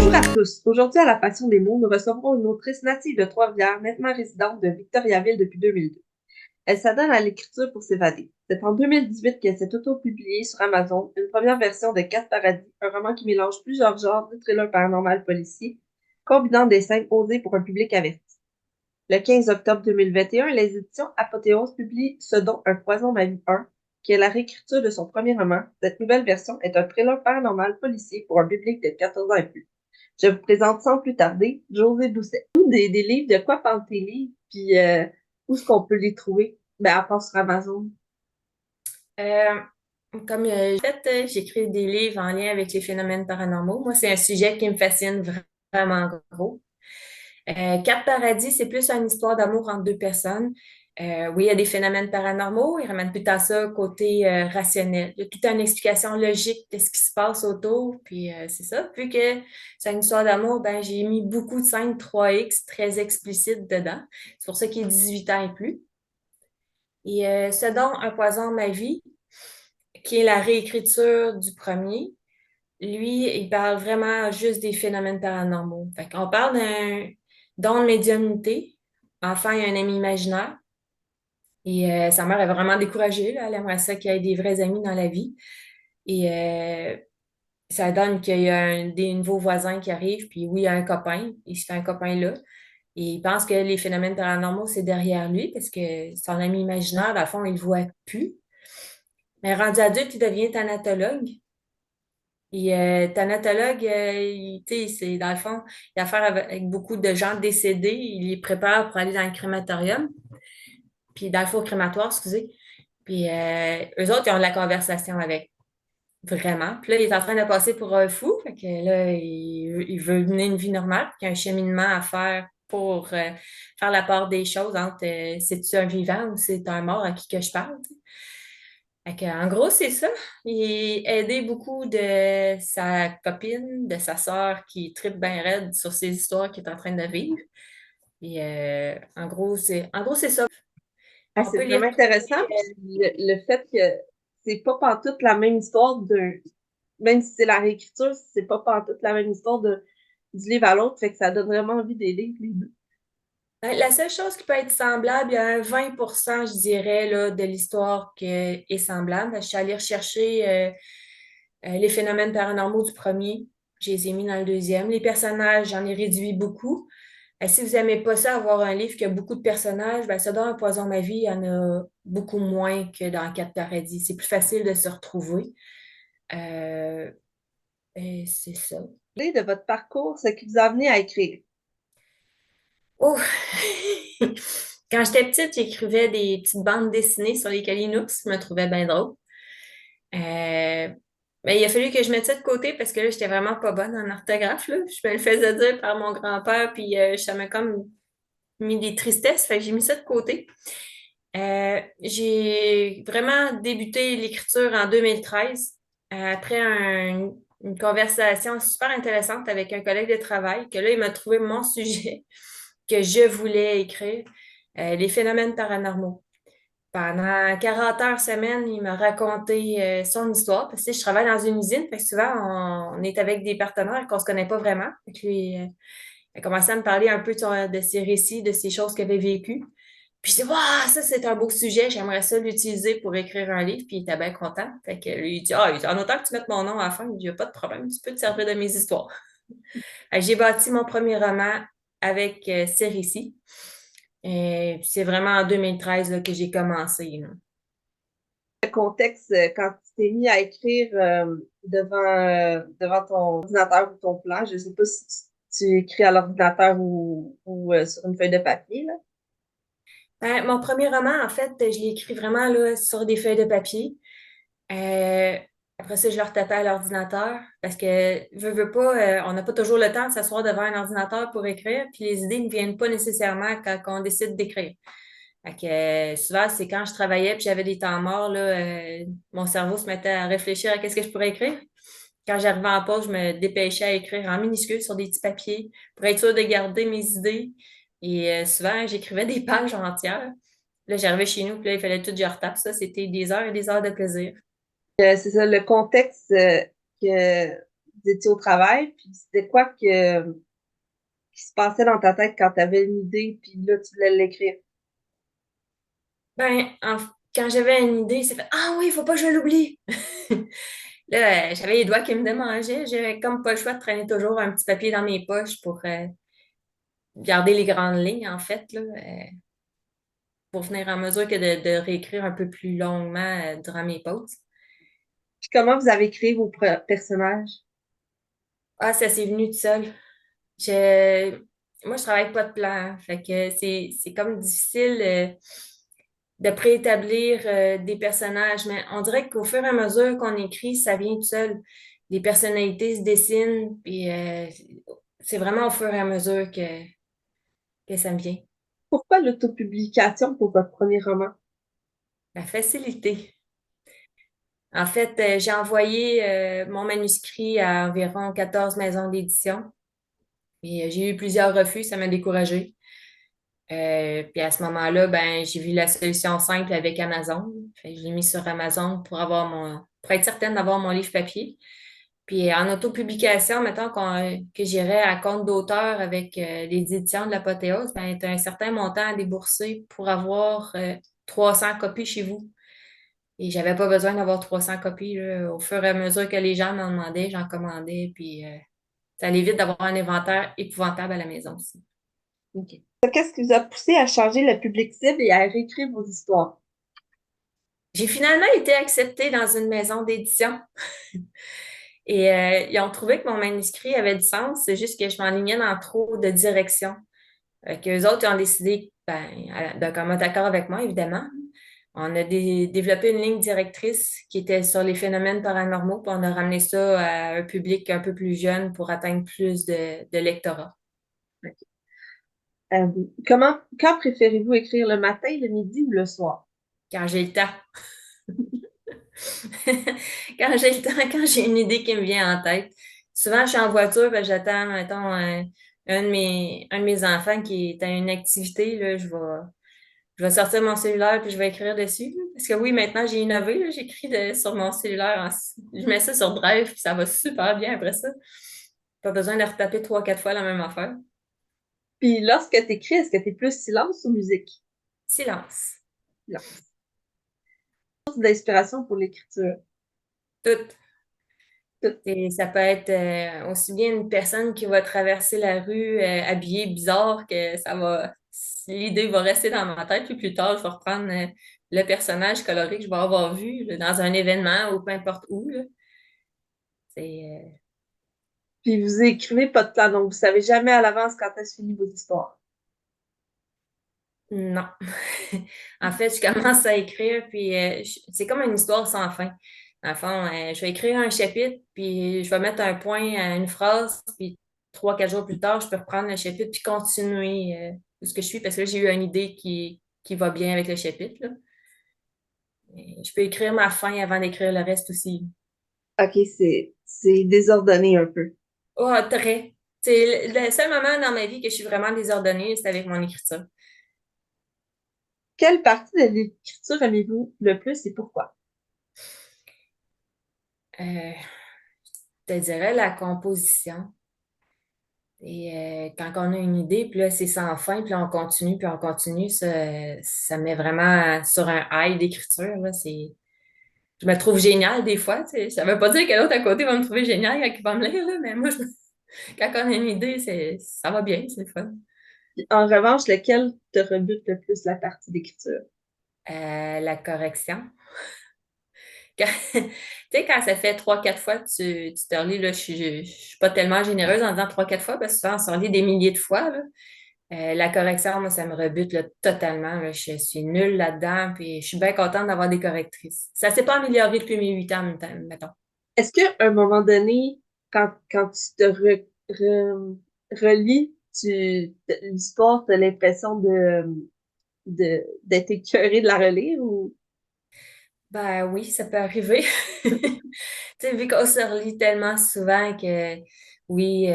Bonjour à tous. Aujourd'hui, à la Passion des mots, nous recevrons une autrice native de Trois-Rivières, maintenant résidente de Victoriaville depuis 2002. Elle s'adonne à l'écriture pour s'évader. C'est en 2018 qu'elle s'est auto-publiée sur Amazon une première version de Quatre Paradis, un roman qui mélange plusieurs genres de thriller paranormal policier, combinant des scènes osées pour un public averti. Le 15 octobre 2021, les éditions Apothéose publient Ce dont un poison ma vie 1, qui est la réécriture de son premier roman. Cette nouvelle version est un thriller paranormal policier pour un public de 14 ans et plus. Je vous présente sans plus tarder José Doucet. Des livres, de quoi parlent tes livres, puis où est-ce qu'on peut les trouver? Ben, à part sur Amazon. Euh, j'écris des livres en lien avec les phénomènes paranormaux. Moi, c'est un sujet qui me fascine vraiment gros. Quatre Paradis, c'est plus une histoire d'amour entre deux personnes. Oui, il y a des phénomènes paranormaux, ils ramènent plutôt à ça côté rationnel. Il y a toute une explication logique de ce qui se passe autour, puis c'est ça. Vu que c'est une histoire d'amour, ben, j'ai mis beaucoup de scènes 3X très explicites dedans. C'est pour ça qu'il est 18 ans et plus. Et Ce dont un poison ma vie, qui est la réécriture du premier. Lui, il parle vraiment juste des phénomènes paranormaux. Fait qu'on parle d'un don de médiumnité. Enfin, il y a un ami imaginaire. Et sa mère est vraiment découragée, là. Elle aimerait ça qu'il y ait des vrais amis dans la vie. Et ça donne qu'il y a des nouveaux voisins qui arrivent, puis oui, il y a un copain. Il se fait un copain là. Et il pense que les phénomènes paranormaux, c'est derrière lui, parce que son ami imaginaire, dans le fond, il ne le voit plus. Mais rendu adulte, il devient thanatologue. Et thanatologue, tu sais, c'est dans le fond, il a affaire avec beaucoup de gens décédés. Il les prépare pour aller dans le crématorium, puis dans le four crématoire, excusez. Puis eux autres, ils ont de la conversation avec, vraiment. Puis là, il est en train de passer pour un fou. Fait que là, il veut mener une vie normale, puis il y a un cheminement à faire pour faire la part des choses entre c'est-tu un vivant ou c'est un mort à qui que je parle. En gros, c'est ça. Il a aidé beaucoup de sa copine, de sa sœur qui tripe bien raide sur ces histoires qu'il est en train de vivre. Et en gros, c'est ça. Ah, On c'est peut les vraiment retrouver. intéressant. Puis le fait que c'est pas pantoute la même histoire même si c'est la réécriture, c'est pas pantoute la même histoire du livre à l'autre, fait que ça donne vraiment envie des livres, les deux. La seule chose qui peut être semblable, il y a un 20%, je dirais, là, de l'histoire qui est semblable. Je suis allée rechercher les phénomènes paranormaux du premier. Je les ai mis dans le deuxième. Les personnages, j'en ai réduit beaucoup. Si vous n'aimez pas ça, avoir un livre qui a beaucoup de personnages, ben, ça donne un poison ma vie, il y en a beaucoup moins que dans Quatre Paradis. C'est plus facile de se retrouver. Euh, et c'est ça. Parlez de votre parcours, ce qui vous a amené à écrire. Oh! Quand j'étais petite, j'écrivais des petites bandes dessinées sur les Linux. Je me trouvais bien drôle. Euh, mais il a fallu que je mette ça de côté parce que là, j'étais vraiment pas bonne en orthographe, là. Je me le faisais dire par mon grand-père, puis ça m'a comme mis des tristesses, fait que j'ai mis ça de côté. J'ai vraiment débuté l'écriture en 2013 après une conversation super intéressante avec un collègue de travail, que là, il m'a trouvé mon sujet que je voulais écrire, les phénomènes paranormaux. Pendant 40 heures semaine, il m'a raconté son histoire. Parce que tu sais, je travaille dans une usine, fait que souvent, on est avec des partenaires qu'on ne se connaît pas vraiment. Fait que lui, il a commencé à me parler un peu de ses récits, de ses choses qu'il avait vécues. Puis je dis, waouh, ça c'est un beau sujet, j'aimerais ça l'utiliser pour écrire un livre. Puis il était bien content. Fait que lui, il dit, ah, en autant que tu mettes mon nom à la fin, il dit, il n'y a pas de problème, tu peux te servir de mes histoires. J'ai bâti mon premier roman avec ces récits. Et puis c'est vraiment en 2013 là, que j'ai commencé, là. Le contexte, quand tu t'es mis à écrire devant ton ordinateur ou ton plan, je sais pas si tu écris à l'ordinateur ou sur une feuille de papier, là. Mon premier roman, en fait, je l'ai écrit vraiment là, sur des feuilles de papier. Euh, Après ça, je le retapais à l'ordinateur parce que, veux pas, on n'a pas toujours le temps de s'asseoir devant un ordinateur pour écrire, puis les idées ne viennent pas nécessairement quand on décide d'écrire. Souvent, c'est quand je travaillais puis j'avais des temps morts, là, mon cerveau se mettait à réfléchir à qu'est-ce que je pourrais écrire. Quand j'arrivais en pause, je me dépêchais à écrire en minuscule sur des petits papiers pour être sûre de garder mes idées. Et souvent, j'écrivais des pages entières. Là, j'arrivais chez nous, puis là, il fallait tout que je retape ça. C'était des heures et des heures de plaisir. C'est ça, le contexte que vous étiez au travail, puis c'était quoi qui se passait dans ta tête quand tu avais une idée, puis là, tu voulais l'écrire? Ben, quand j'avais une idée, c'est fait Ah oui, il faut pas que je l'oublie. Là, j'avais les doigts qui me démangeaient. J'avais comme pas le choix de traîner toujours un petit papier dans mes poches pour garder les grandes lignes, en fait, là, pour venir en mesure que de réécrire un peu plus longuement durant mes pauses. Puis comment vous avez créé vos personnages? Ah, ça s'est venu tout seul. Je... Moi, je travaille pas de plan. Fait que c'est comme difficile de préétablir des personnages. Mais on dirait qu'au fur et à mesure qu'on écrit, ça vient tout seul. Les personnalités se dessinent, puis c'est vraiment au fur et à mesure que ça me vient. Pourquoi l'autopublication pour votre premier roman? La facilité. En fait, j'ai envoyé mon manuscrit à environ 14 maisons d'édition. Et j'ai eu plusieurs refus, ça m'a découragée. Puis à ce moment-là, ben, j'ai vu la solution simple avec Amazon. Fait que je l'ai mis sur Amazon pour être certaine d'avoir mon livre papier. Puis en autopublication, mettons que j'irais à compte d'auteur avec les éditions de l'Apothéose, ben, tu as un certain montant à débourser pour avoir 300 copies chez vous. Et j'avais pas besoin d'avoir 300 copies, là. Au fur et à mesure que les gens m'en demandaient, j'en commandais. Puis ça allait vite d'avoir un inventaire épouvantable à la maison aussi. OK. Qu'est-ce qui vous a poussé à changer le public cible et à réécrire vos histoires? J'ai finalement été acceptée dans une maison d'édition et ils ont trouvé que mon manuscrit avait du sens, c'est juste que je m'enlignais dans trop de directions. Qu'eux autres ils ont décidé, ben, d'un commun accord avec moi, évidemment. On a développé une ligne directrice qui était sur les phénomènes paranormaux, puis on a ramené ça à un public un peu plus jeune pour atteindre plus de lectorat. Euh, quand préférez-vous écrire le matin, le midi ou le soir? Quand j'ai le temps. Quand j'ai le temps, quand j'ai une idée qui me vient en tête. Souvent, je suis en voiture, ben, j'attends, mettons, un de mes enfants qui est à une activité, là, je vais sortir mon cellulaire puis je vais écrire dessus, là. Parce que oui, maintenant, j'ai innové, là, j'écris sur mon cellulaire. Je mets ça sur Drive puis ça va super bien après ça. Pas besoin de retaper trois, quatre fois la même affaire. Puis lorsque tu écris, est-ce que tu es plus silence ou musique? Silence. Silence. Source d'inspiration pour l'écriture. Tout. Tout. Ça peut être aussi bien une personne qui va traverser la rue habillée bizarre que l'idée va rester dans ma tête, puis plus tard, je vais reprendre le personnage coloré que je vais avoir vu là, dans un événement ou peu importe où, là. C'est Puis vous écrivez pas de plan, donc vous savez jamais à l'avance quand est-ce fini vos histoires. non. En fait, je commence à écrire, puis c'est comme une histoire sans fin. Dans le fond, je vais écrire un chapitre, puis je vais mettre un point à une phrase, puis trois, quatre jours plus tard, je peux reprendre le chapitre puis continuer où ce que je suis, parce que là, j'ai eu une idée qui va bien avec le chapitre, là. Et je peux écrire ma fin avant d'écrire le reste aussi. OK, c'est désordonné un peu. Oh, très. C'est le seul moment dans ma vie que je suis vraiment désordonnée, c'est avec mon écriture. Quelle partie de l'écriture aimez-vous le plus et pourquoi? Je te dirais la composition. Et quand on a une idée, puis là, c'est sans fin, puis là, puis on continue, ça me met vraiment sur un high d'écriture, là. Je me trouve géniale des fois, tu sais. Ça veut pas dire que l'autre à côté va me trouver géniale quand il va me lire, là, mais moi, quand on a une idée, ça va bien, c'est le fun. Puis, en revanche, lequel te rebute le plus la partie d'écriture? La correction. Tu sais, quand ça fait trois, quatre fois que tu te relis, là, je suis pas tellement généreuse en disant trois, quatre fois, parce que souvent, on se relit des milliers de fois, là. La correction, moi, ça me rebute là, totalement, là. Je suis nulle là-dedans, puis je suis bien contente d'avoir des correctrices. Ça s'est pas amélioré depuis mes 8 ans, mettons. Est-ce qu'à un moment donné, quand tu te relis, l'histoire, tu as l'impression d'être écœuré de la relire ou Ben oui, ça peut arriver. Tu sais, vu qu'on se relit tellement souvent que oui,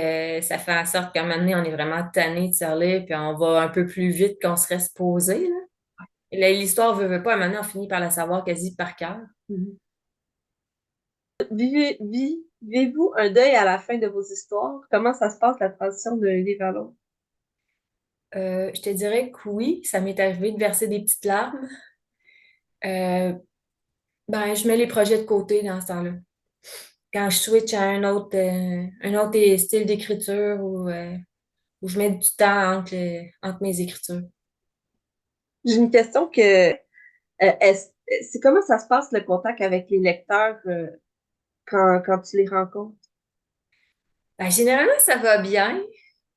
ça fait en sorte qu'à un moment donné, on est vraiment tanné de se relire, puis on va un peu plus vite qu'on serait supposé, là. Et là, l'histoire veut pas, à un moment donné, on finit par la savoir quasi par cœur. Mhm. Vivez-vous un deuil à la fin de vos histoires? Comment ça se passe, la transition d'un livre à l'autre? Je te dirais que oui, ça m'est arrivé de verser des petites larmes. Euh, ben, je mets les projets de côté dans ce temps-là. Quand je switch à un autre style d'écriture ou je mets du temps entre mes écritures. J'ai une question que c'est comment ça se passe le contact avec les lecteurs quand tu les rencontres? Ben, généralement, ça va bien.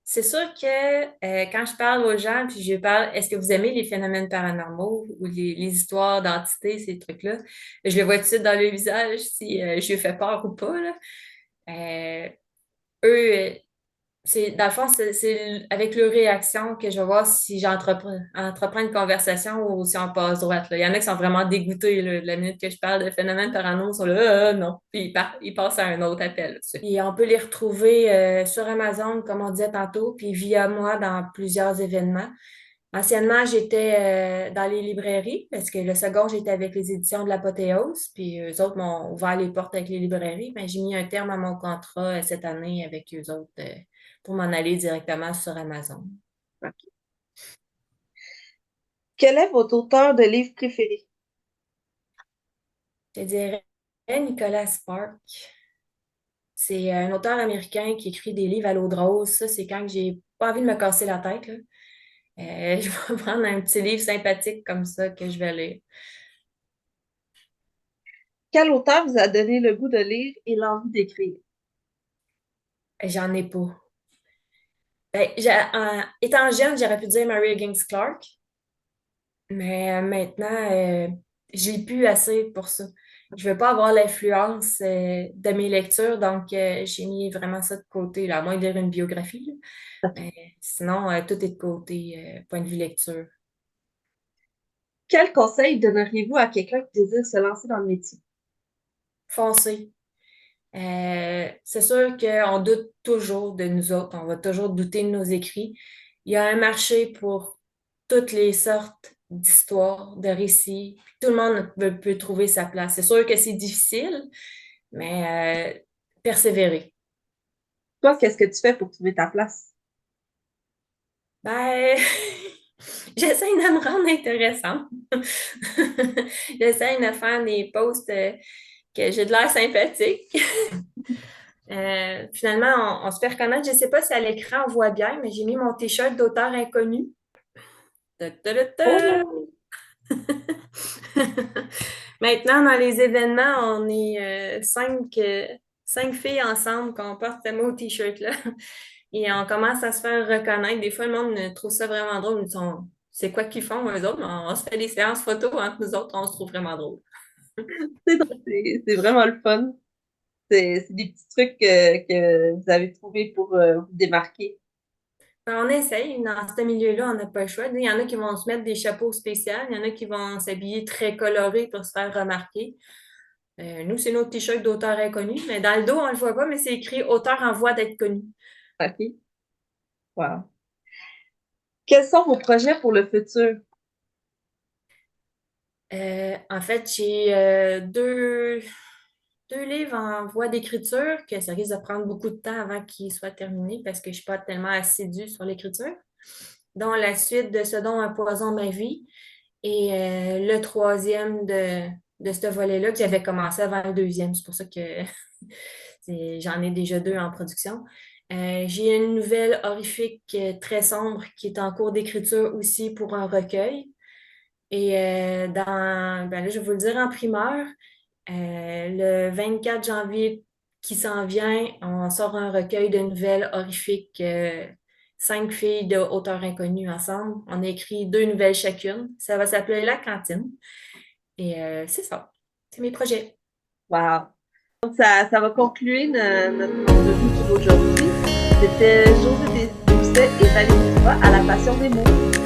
C'est sûr que quand je parle aux gens, puis je parle, est-ce que vous aimez les phénomènes paranormaux ou les histoires d'entités, ces trucs-là, je le vois tout de suite dans le visage si je lui fais peur ou pas, là. Euh, eux, dans le fond, c'est avec leur réaction que je vais voir si entreprends une conversation ou si on passe droite, là. Il y en a qui sont vraiment dégoûtés, là, de la minute que je parle de phénomènes paranormaux, ils sont là, non. Puis ils passent à un autre appel. Et on peut les retrouver sur Amazon, comme on disait tantôt, puis via moi dans plusieurs événements. Anciennement, j'étais dans les librairies parce que le second, j'étais avec les éditions de l'Apothéose, puis eux autres m'ont ouvert les portes avec les librairies, mais j'ai mis un terme à mon contrat cette année avec eux autres pour m'en aller directement sur Amazon. Ok. Quel est votre auteur de livre préféré? Je te dirais Nicolas Spark. C'est un auteur américain qui écrit des livres à l'eau de rose. Ça, c'est quand j'ai pas envie de me casser la tête, là. Je vais prendre un petit livre sympathique comme ça que je vais lire. Quel auteur vous a donné le goût de lire et l'envie d'écrire? J'en ai pas. Ben, étant jeune, j'aurais pu dire Mary Higgins Clark, mais maintenant, je lis plus assez pour ça. Je veux pas avoir l'influence de mes lectures, donc j'ai mis vraiment ça de côté, là, à moins de lire une biographie, là. Mais sinon, tout est de côté, point de vue lecture. Quel conseil donneriez-vous à quelqu'un qui désire se lancer dans le métier? Foncez. C'est sûr qu'on doute toujours de nous autres, on va toujours douter de nos écrits. Il y a un marché pour toutes les sortes d'histoires, de récits. Tout le monde peut trouver sa place. C'est sûr que c'est difficile, mais persévérer. Toi, qu'est-ce que tu fais pour trouver ta place? Ben, j'essaie de me rendre intéressante. J'essaie de faire des posts que j'ai de l'air sympathique. Finalement, on se fait reconnaître. Je ne sais pas si à l'écran on voit bien, mais j'ai mis mon t-shirt d'auteur inconnu. Ta, ta, ta, ta. Oh! Maintenant, dans les événements, on est cinq filles ensemble qu'on porte ce mot t-shirt-là. Et on commence à se faire reconnaître. Des fois, le monde trouve ça vraiment drôle. Ils sont, c'est quoi qu'ils font, eux autres? On se fait des séances photos entre nous autres, on se trouve vraiment drôle. C'est drôle, c'est vraiment le fun. C'est des petits trucs que vous avez trouvés pour vous démarquer. On essaye, dans ce milieu-là, on n'a pas le choix. Il y en a qui vont se mettre des chapeaux spéciaux, il y en a qui vont s'habiller très colorés pour se faire remarquer. Nous, c'est notre t-shirt d'auteur inconnu, mais dans le dos, on ne le voit pas, mais c'est écrit auteur en voie d'être connu. OK? Wow. Quels sont vos projets pour le futur? En fait, j'ai deux livres en voie d'écriture que ça risque de prendre beaucoup de temps avant qu'ils soient terminés parce que je ne suis pas tellement assidue sur l'écriture, dont la suite de Ce dont un poison ma vie et le troisième de ce volet-là que j'avais commencé avant le deuxième. C'est pour ça que j'en ai déjà deux en production. J'ai une nouvelle horrifique très sombre qui est en cours d'écriture aussi pour un recueil. Et ben là, je vais vous le dire en primeur, le 24 janvier qui s'en vient, on sort un recueil de nouvelles horrifiques, cinq filles de auteurs inconnus ensemble. On a écrit deux nouvelles chacune. Ça va s'appeler La Cantine. Et c'est ça. C'est mes projets. Wow. Donc, ça va conclure notre entrevue pour aujourd'hui. C'était José Doucet et Valérie Roy à la Passion des mots.